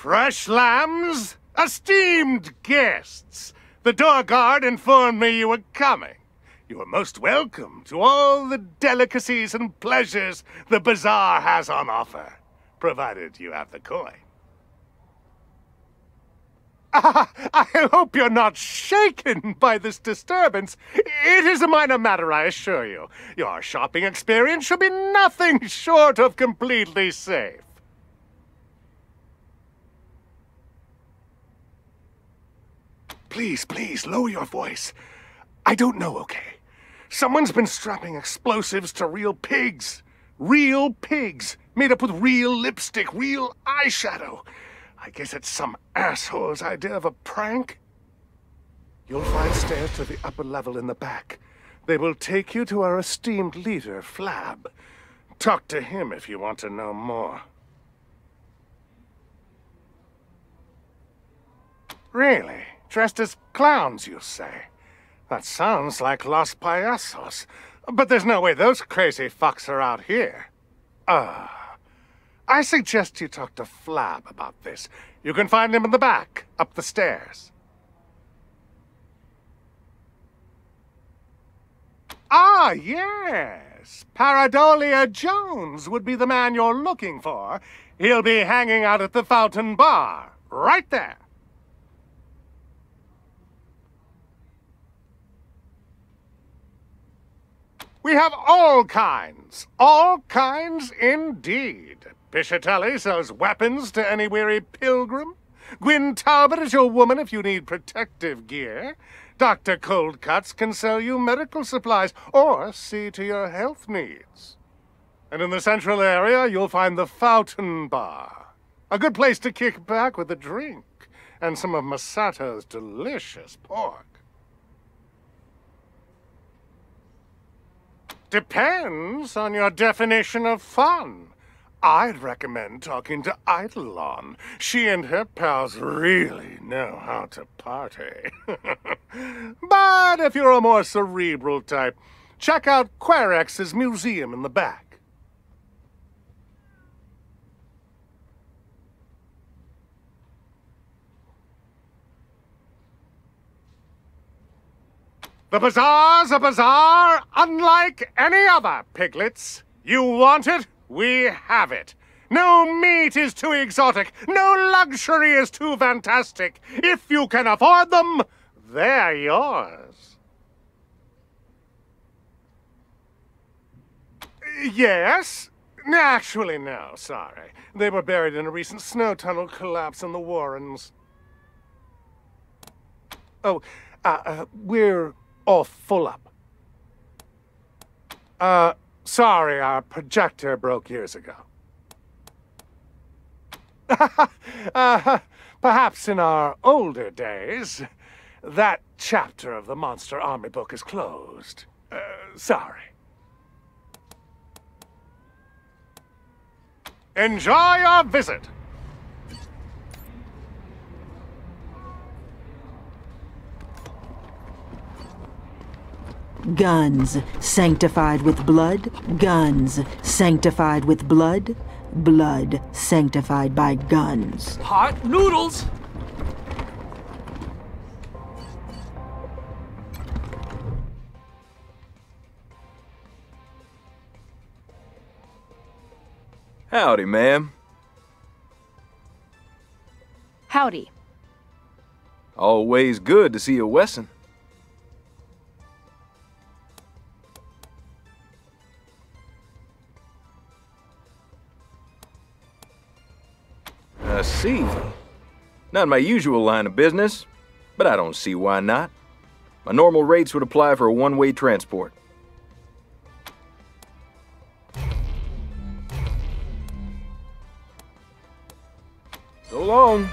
Fresh lambs, esteemed guests. The door guard informed me you were coming. You are most welcome to all the delicacies and pleasures the bazaar has on offer, provided you have the coin. I hope you're not shaken by this disturbance. It is a minor matter, I assure you. Your shopping experience should be nothing short of completely safe. Please, please, lower your voice. I don't know, okay? Someone's been strapping explosives to real pigs. Real pigs, made up with real lipstick, real eyeshadow. I guess it's some asshole's idea of a prank. You'll find stairs to the upper level in the back. They will take you to our esteemed leader, Flab. Talk to him if you want to know more. Really? Dressed as clowns, you say? That sounds like Los Payasos. But there's no way those crazy fucks are out here. I suggest you talk to Flab about this. You can find him in the back, up the stairs. Ah, yes. Paradolia Jones would be the man you're looking for. He'll be hanging out at the Fountain Bar, right there. We have all kinds indeed. Piscitelli sells weapons to any weary pilgrim. Gwyn Talbot is your woman if you need protective gear. Dr. Coldcuts can sell you medical supplies or see to your health needs. And in the central area, you'll find the Fountain Bar. A good place to kick back with a drink and some of Masato's delicious pork. Depends on your definition of fun. I'd recommend talking to Eidolon. She and her pals really know how to party. But if you're a more cerebral type, check out Querex's museum in the back. The bazaar's a bazaar unlike any other, piglets. You want it? We have it. No meat is too exotic. No luxury is too fantastic. If you can afford them, they're yours. Yes? Actually, no, sorry. They were buried in a recent snow tunnel collapse in the Warrens. Oh, we're all full up. Sorry, our projector broke years ago. Perhaps in our older days, that chapter of the Monster Army book is closed. Sorry. Enjoy your visit. Guns sanctified with blood, guns sanctified with blood, blood sanctified by guns. Hot noodles! Howdy, ma'am. Howdy. Always good to see a Wesson. I see. Not my usual line of business, but I don't see why not. My normal rates would apply for a one-way transport. So long.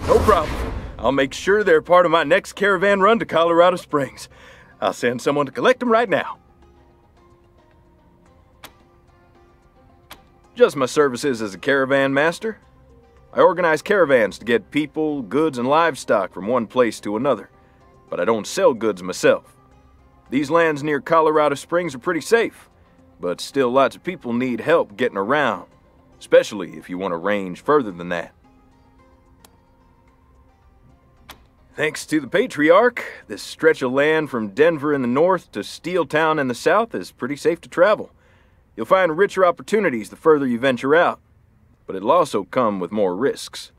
No problem. I'll make sure they're part of my next caravan run to Colorado Springs. I'll send someone to collect them right now. Just my services as a caravan master. I organize caravans to get people, goods, and livestock from one place to another, but I don't sell goods myself. These lands near Colorado Springs are pretty safe, but still lots of people need help getting around, especially if you want to range further than that. Thanks to the Patriarch, this stretch of land from Denver in the north to Steeltown in the south is pretty safe to travel. You'll find richer opportunities the further you venture out, but it'll also come with more risks.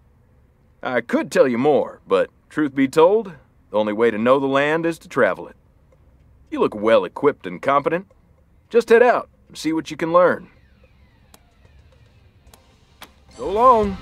I could tell you more, but truth be told, the only way to know the land is to travel it. You look well equipped and competent. Just head out and see what you can learn. So long.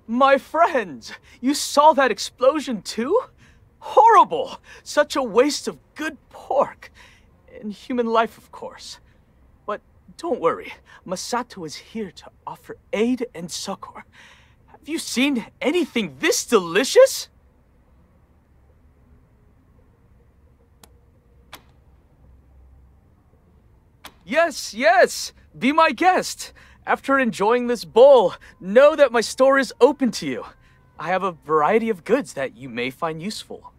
My friends, you saw that explosion too? Horrible! Such a waste of good pork. And human life, of course. But don't worry, Masato is here to offer aid and succor. Have you seen anything this delicious? Yes, be my guest. After enjoying this bowl, know that my store is open to you. I have a variety of goods that you may find useful.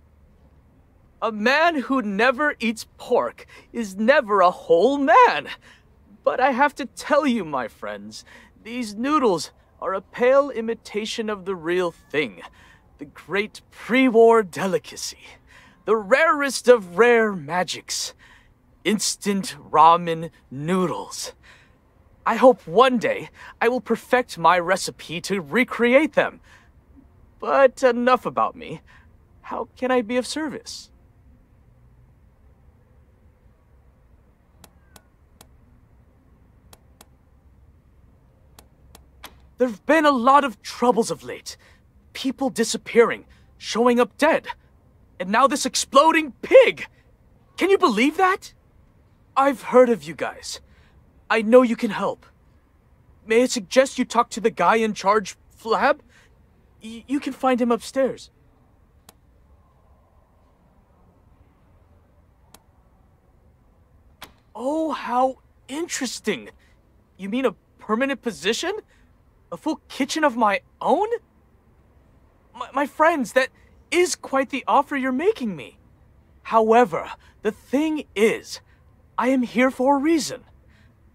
A man who never eats pork is never a whole man. But I have to tell you, my friends, these noodles are a pale imitation of the real thing. The great pre-war delicacy. The rarest of rare magics. Instant ramen noodles. I hope one day I will perfect my recipe to recreate them. But enough about me. How can I be of service? There've been a lot of troubles of late. People disappearing, showing up dead. And now this exploding pig! Can you believe that? I've heard of you guys. I know you can help. May I suggest you talk to the guy in charge, Flab? You can find him upstairs. Oh, how interesting. You mean a permanent position? A full kitchen of my own? My friends, that is quite the offer you're making me. However, the thing is, I am here for a reason.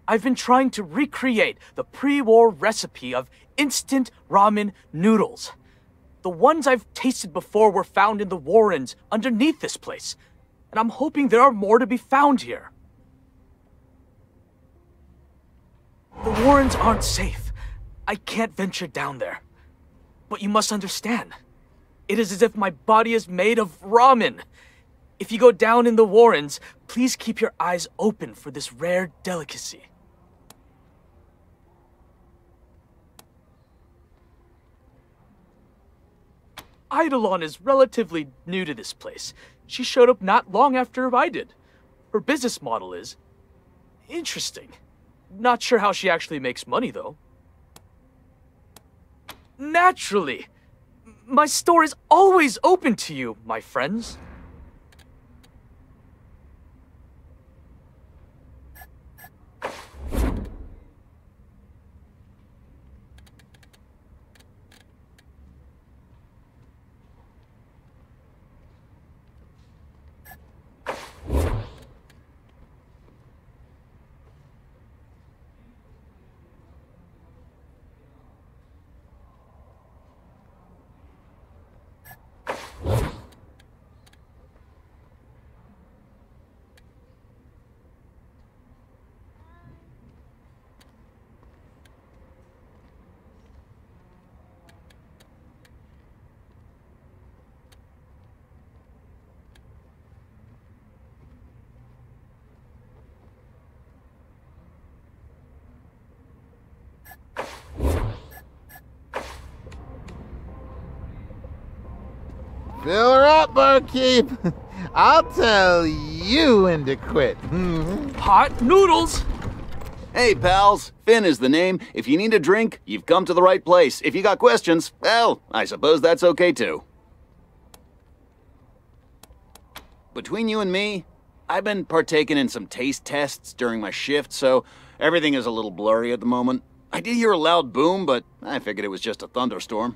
I've been trying to recreate the pre-war recipe of instant ramen noodles. The ones I've tasted before were found in the warrens underneath this place, and I'm hoping there are more to be found here. The warrens aren't safe. I can't venture down there. But you must understand, it is as if my body is made of ramen. If you go down in the warrens, please keep your eyes open for this rare delicacy. Eidolon is relatively new to this place. She showed up not long after I did. Her business model is interesting. Not sure how she actually makes money, though. Naturally! My store is always open to you, my friends. Fill her up, barkeep. I'll tell you when to quit. Hot noodles! Hey, pals. Finn is the name. If you need a drink, you've come to the right place. If you got questions, well, I suppose that's okay too. Between you and me, I've been partaking in some taste tests during my shift, so everything is a little blurry at the moment. I did hear a loud boom, but I figured it was just a thunderstorm.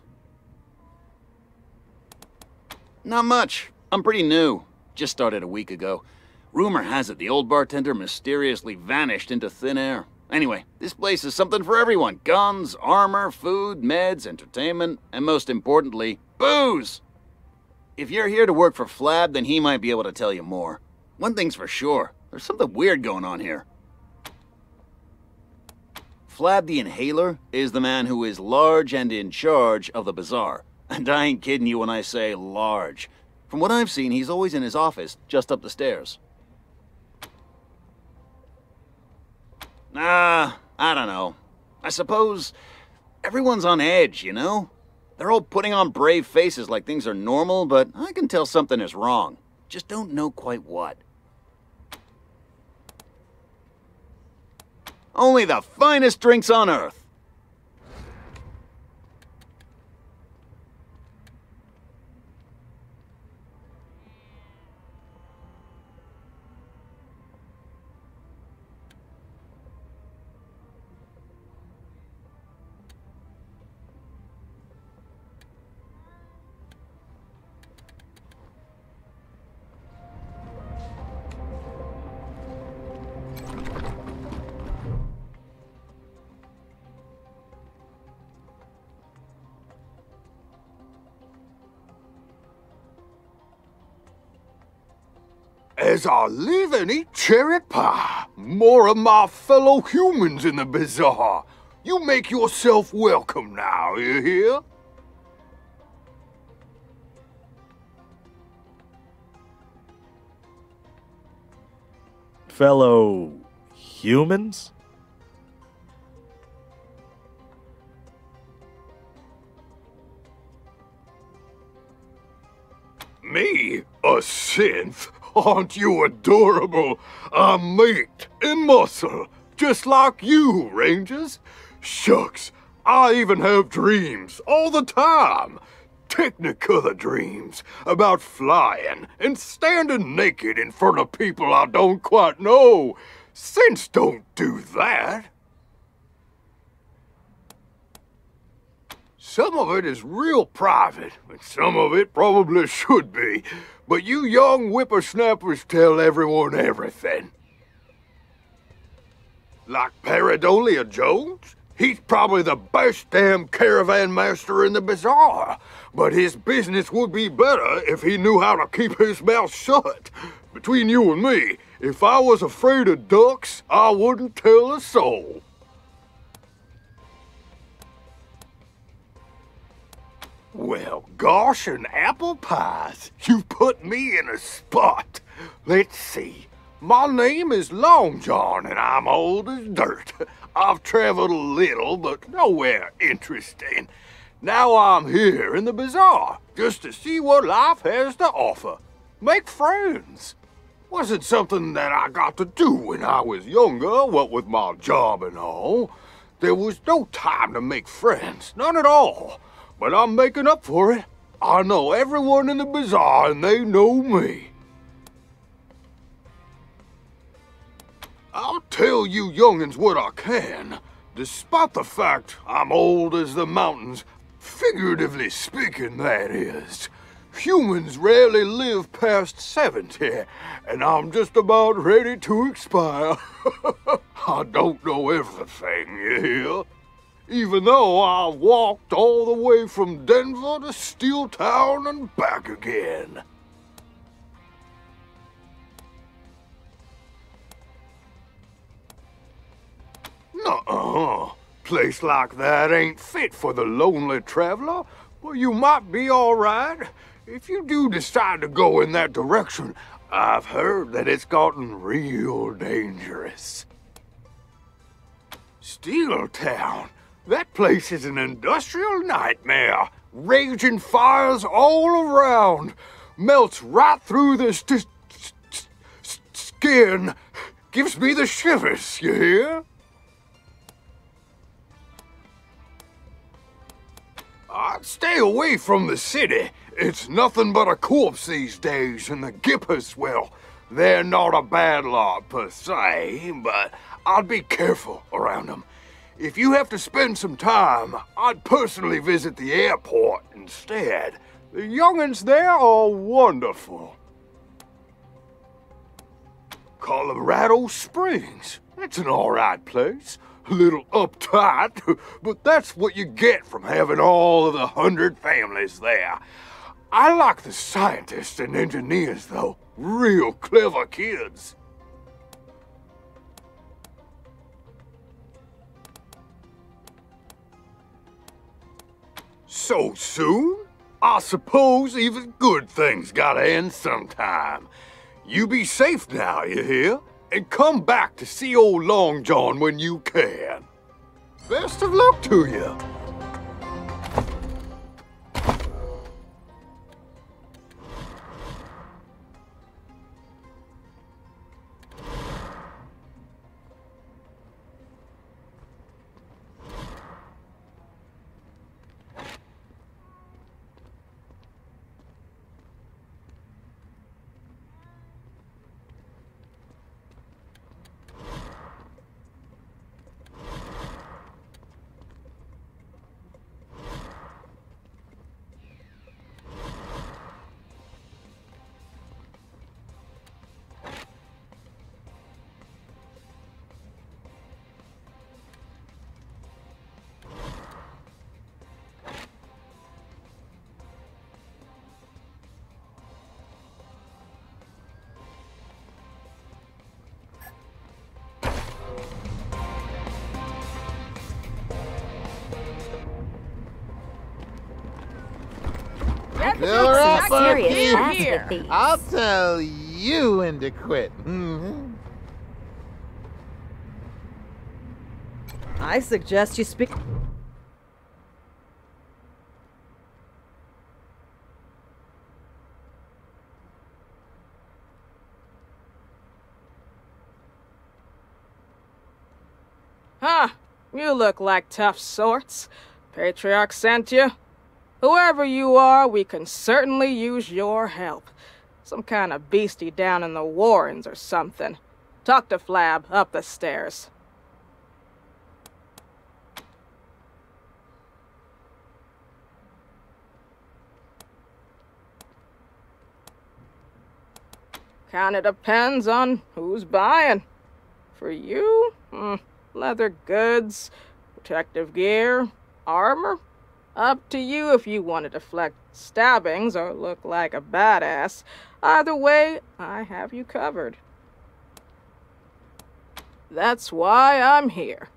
Not much. I'm pretty new. Just started a week ago. Rumor has it the old bartender mysteriously vanished into thin air. Anyway, this place is something for everyone. Guns, armor, food, meds, entertainment, and most importantly, booze! If you're here to work for Flab, then he might be able to tell you more. One thing's for sure, there's something weird going on here. Flab the Inhaler is the man who is large and in charge of the bazaar. And I ain't kidding you when I say large. From what I've seen, he's always in his office, just up the stairs. I don't know. I suppose everyone's on edge, you know? They're all putting on brave faces like things are normal, but I can tell something is wrong. Just don't know quite what. Only the finest drinks on earth. As I live and eat cherry pie, more of my fellow humans in the bazaar. You make yourself welcome now, you hear? Fellow humans? Me? A synth? Aren't you adorable? I'm meat and muscle, just like you, Rangers. Shucks, I even have dreams all the time. Technicolor dreams about flying and standing naked in front of people I don't quite know. Synths don't do that. Some of it is real private, and some of it probably should be. But you young whippersnappers tell everyone everything. Like Paradolia Jones? He's probably the best damn caravan master in the bazaar. But his business would be better if he knew how to keep his mouth shut. Between you and me, if I was afraid of ducks, I wouldn't tell a soul. Well, gosh and apple pies, you put me in a spot. Let's see. My name is Long John and I'm old as dirt. I've traveled a little, but nowhere interesting. Now I'm here in the bazaar, just to see what life has to offer. Make friends. Wasn't something that I got to do when I was younger, what with my job and all. There was no time to make friends, none at all. But I'm making up for it. I know everyone in the bazaar and they know me. I'll tell you youngins what I can. Despite the fact I'm old as the mountains, figuratively speaking that is. Humans rarely live past 70, and I'm just about ready to expire. I don't know everything, you hear? Even though I walked all the way from Denver to Steel Town and back again. Nuh-uh. Place like that ain't fit for the lonely traveler. Well, you might be all right. If you do decide to go in that direction, I've heard that it's gotten real dangerous. Steel Town? That place is an industrial nightmare. Raging fires all around. Melts right through the skin. Gives me the shivers, you hear? I'd stay away from the city. It's nothing but a corpse these days, and the Gippers, well, they're not a bad lot per se, but I'd be careful around them. If you have to spend some time, I'd personally visit the airport instead. The young'uns there are wonderful. Colorado Springs. That's an alright place. A little uptight, but that's what you get from having all of the 100 families there. I like the scientists and engineers, though. Real clever kids. So soon? I suppose even good things gotta end sometime. You be safe now, you hear? And come back to see old Long John when you can. Best of luck to you. Fill her up, serious Bucky. ass with these. I'll tell you when to quit. I suggest you speak. Huh, you look like tough sorts. Patriarch sent you? Whoever you are, we can certainly use your help. Some kind of beastie down in the Warrens or something. Talk to Flab up the stairs. Kinda depends on who's buying. For you, leather goods, protective gear, armor. Up to you if you want to deflect stabbings or look like a badass. Either way, I have you covered. That's why I'm here.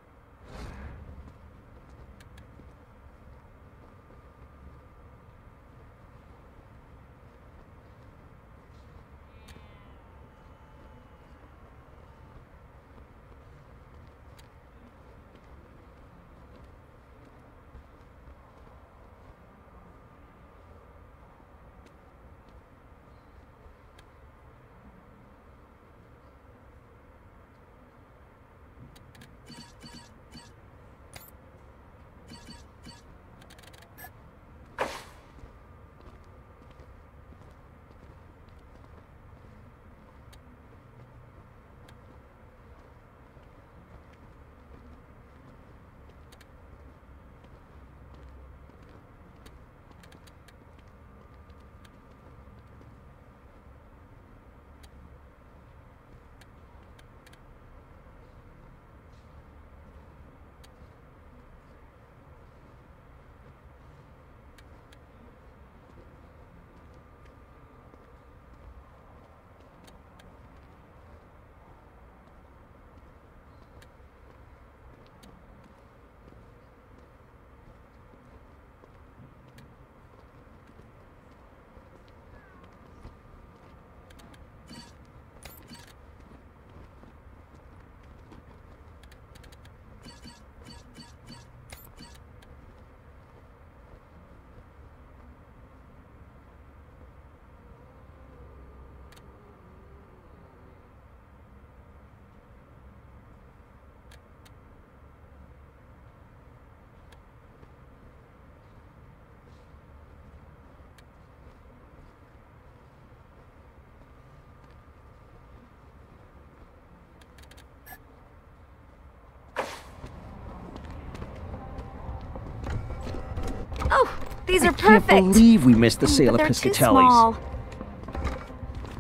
These are I can't perfect. believe we missed the sale But of they're too Piscatelli's. small.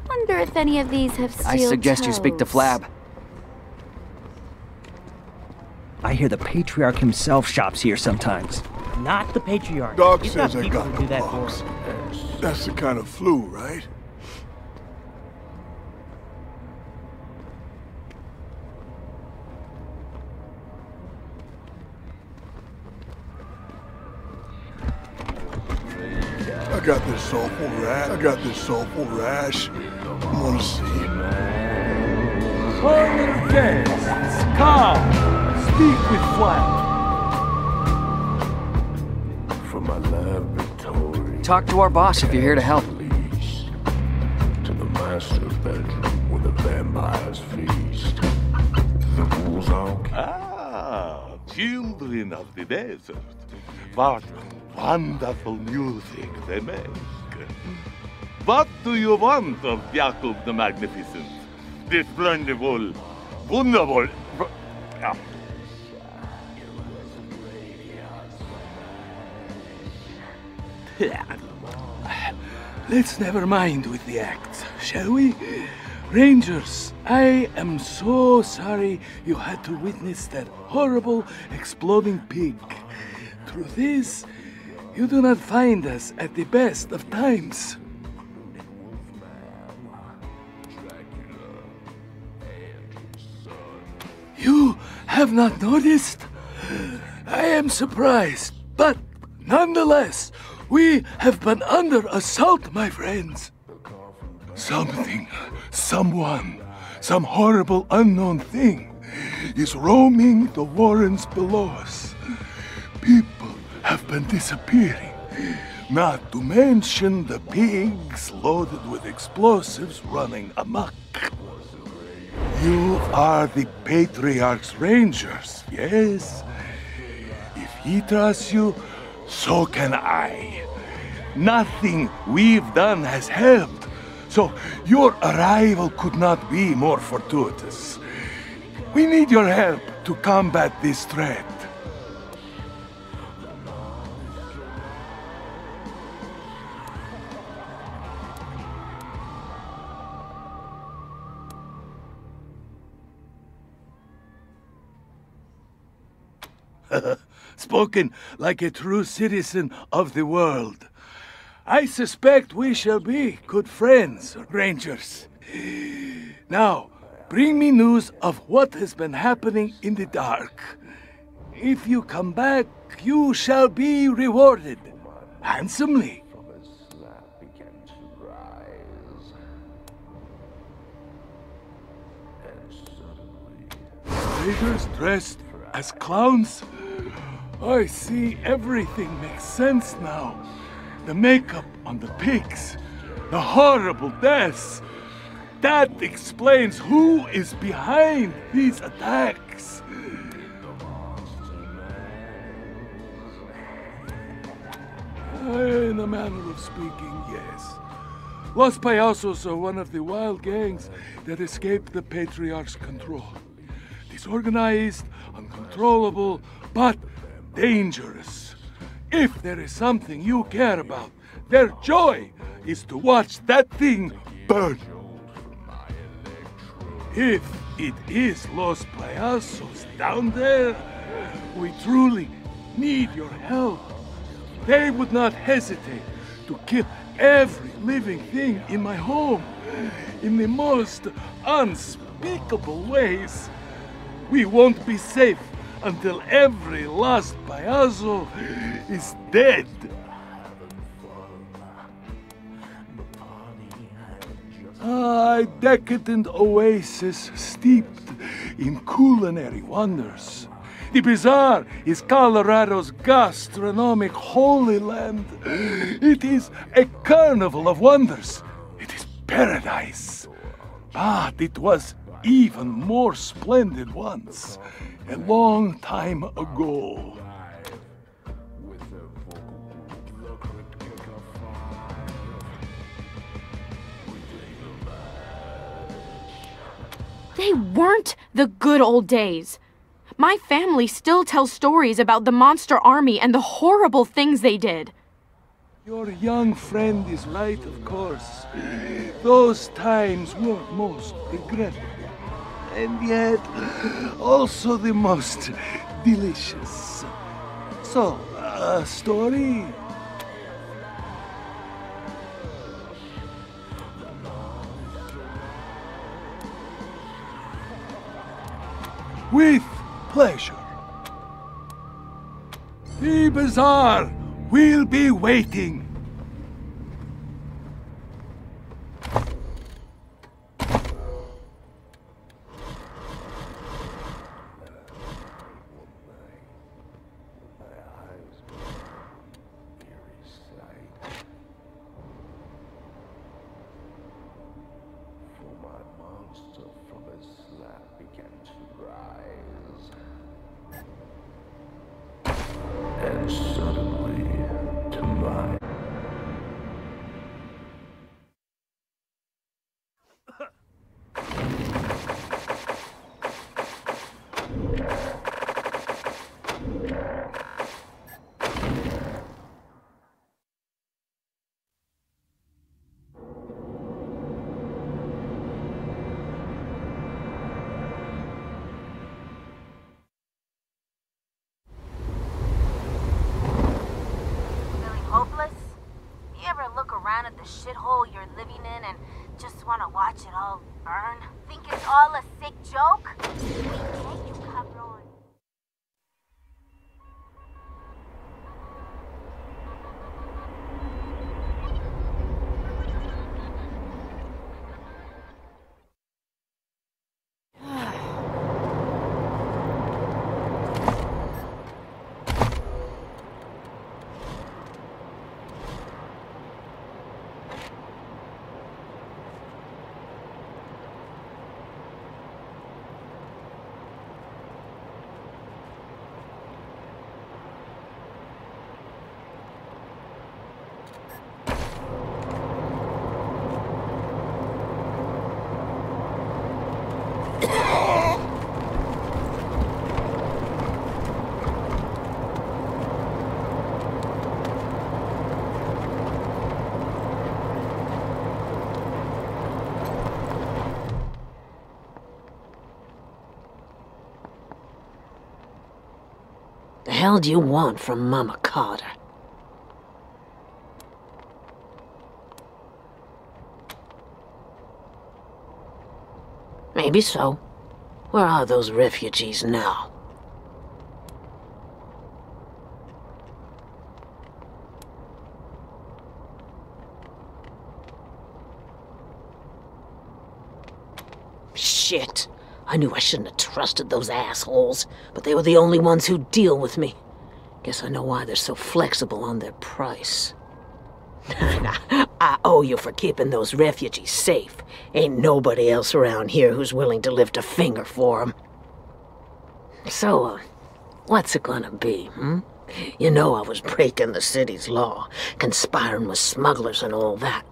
Wonder if any of these have steel I suggest you speak to toes. Flab. I hear the Patriarch himself shops here sometimes. Not the Patriarch. Doc He's says got I people got to do the that box. for. That's the kind of flu, right? I got this soulful rash. I wanna see it. Holy guests, come, speak with Flab. From my laboratory. Talk to our boss if you're here to help. To the master bedroom where the vampires feast. The rules are Children of the desert. What wonderful music they make. What do you want of Jacob the Magnificent? This blendable, wonderful. Let's never mind with the act, shall we? Rangers, I am so sorry you had to witness that horrible exploding pig. Truth is, you do not find us at the best of times. You have not noticed? I am surprised, but nonetheless, we have been under assault, my friends. Something, someone, some horrible unknown thing is roaming the warrens below us. People have been disappearing, not to mention the pigs loaded with explosives running amok. You are the Patriarch's Rangers, yes? If he trusts you, so can I. Nothing we've done has helped, so your arrival could not be more fortuitous. We need your help to combat this threat. Spoken like a true citizen of the world. I suspect we shall be good friends, Rangers. Now, bring me news of what has been happening in the dark. If you come back, you shall be rewarded handsomely. Raiders dressed as clowns? I see everything makes sense now. The makeup on the pigs, the horrible deaths. That explains who is behind these attacks. In a manner of speaking, yes. Los Payasos are one of the wild gangs that escaped the Patriarch's control. Disorganized, uncontrollable, but dangerous. If there is something you care about, their joy is to watch that thing burn. If it is Los Payasos down there, we truly need your help. They would not hesitate to kill every living thing in my home in the most unspeakable ways. We won't be safe until every lost payaso is dead. A decadent oasis steeped in culinary wonders. The bazaar is Colorado's gastronomic holy land. It is a carnival of wonders. It is paradise. But it was even more splendid once, a long time ago. They weren't the good old days. My family still tells stories about the monster army and the horrible things they did. Your young friend is right, of course. Those times were most regrettable. And yet, also the most delicious. So, a story? With pleasure. The bazaar will be waiting. And suddenly, to my... Hopeless? You ever look around at the shithole you're living in and just want to watch it all burn? Think it's all a sick joke? We get you, cabron. The hell do you want from Mama Carter? Maybe so. Where are those refugees now? Shit. I knew I shouldn't have trusted those assholes, but they were the only ones who'd deal with me. Guess I know why they're so flexible on their price. I owe you for keeping those refugees safe. Ain't nobody else around here who's willing to lift a finger for them. So, what's it gonna be, hmm? You know I was breaking the city's law, conspiring with smugglers and all that.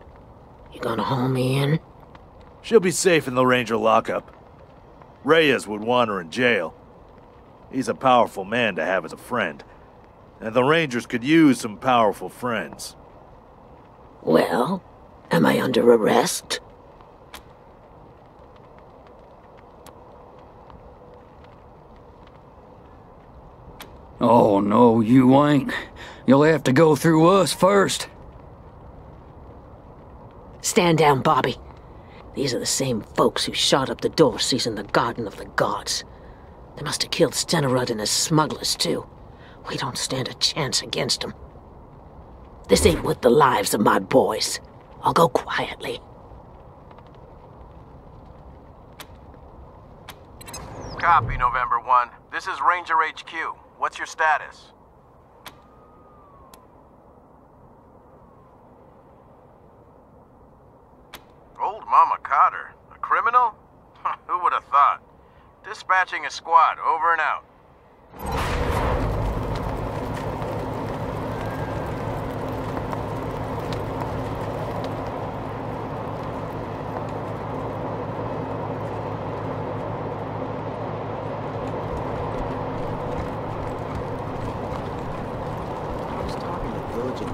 You gonna haul me in? She'll be safe in the Ranger lockup. Reyes would want her in jail. He's a powerful man to have as a friend. And the Rangers could use some powerful friends. Well, am I under arrest? Oh, no, you ain't. You'll have to go through us first. Stand down, Bobby. These are the same folks who shot up the Dorseys in the Garden of the Gods. They must have killed Stenerud and his smugglers, too. We don't stand a chance against them. This ain't worth the lives of my boys. I'll go quietly. Copy, November 1. This is Ranger HQ. What's your status? Old Mama Carter? A criminal? Who would have thought? Dispatching a squad, over and out.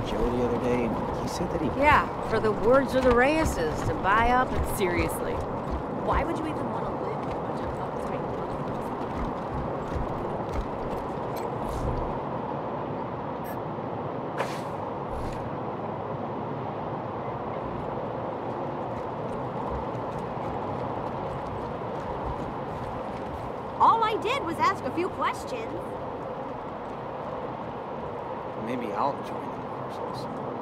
Joe the other day, and he said that he... Yeah, for the words of the Reyeses, to buy up and seriously. Why would you even want to live with a bunch of uptight All I did was ask a few questions. Maybe I'll join the rehearsals.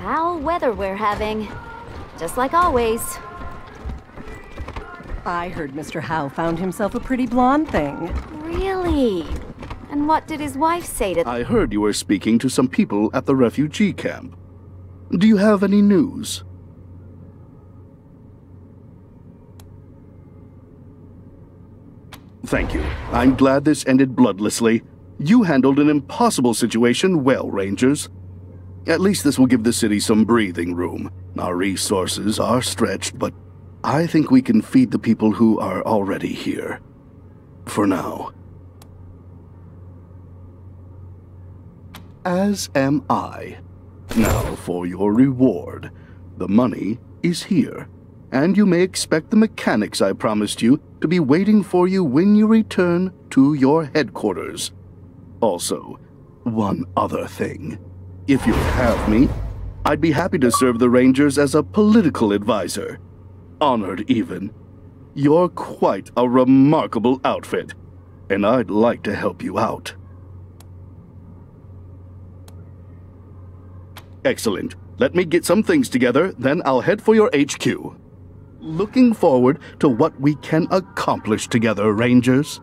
Foul weather we're having. Just like always. I heard Mr. Howe found himself a pretty blonde thing. Really? And what did his wife say to... I heard you were speaking to some people at the refugee camp. Do you have any news? Thank you. I'm glad this ended bloodlessly. You handled an impossible situation well, Rangers. At least this will give the city some breathing room. Our resources are stretched, but I think we can feed the people who are already here. For now. As am I. Now for your reward. The money is here, and you may expect the mechanics I promised you to be waiting for you when you return to your headquarters. Also, one other thing. If you'd have me, I'd be happy to serve the Rangers as a political advisor. Honored, even. You're quite a remarkable outfit, and I'd like to help you out. Excellent. Let me get some things together, then I'll head for your HQ. Looking forward to what we can accomplish together, Rangers.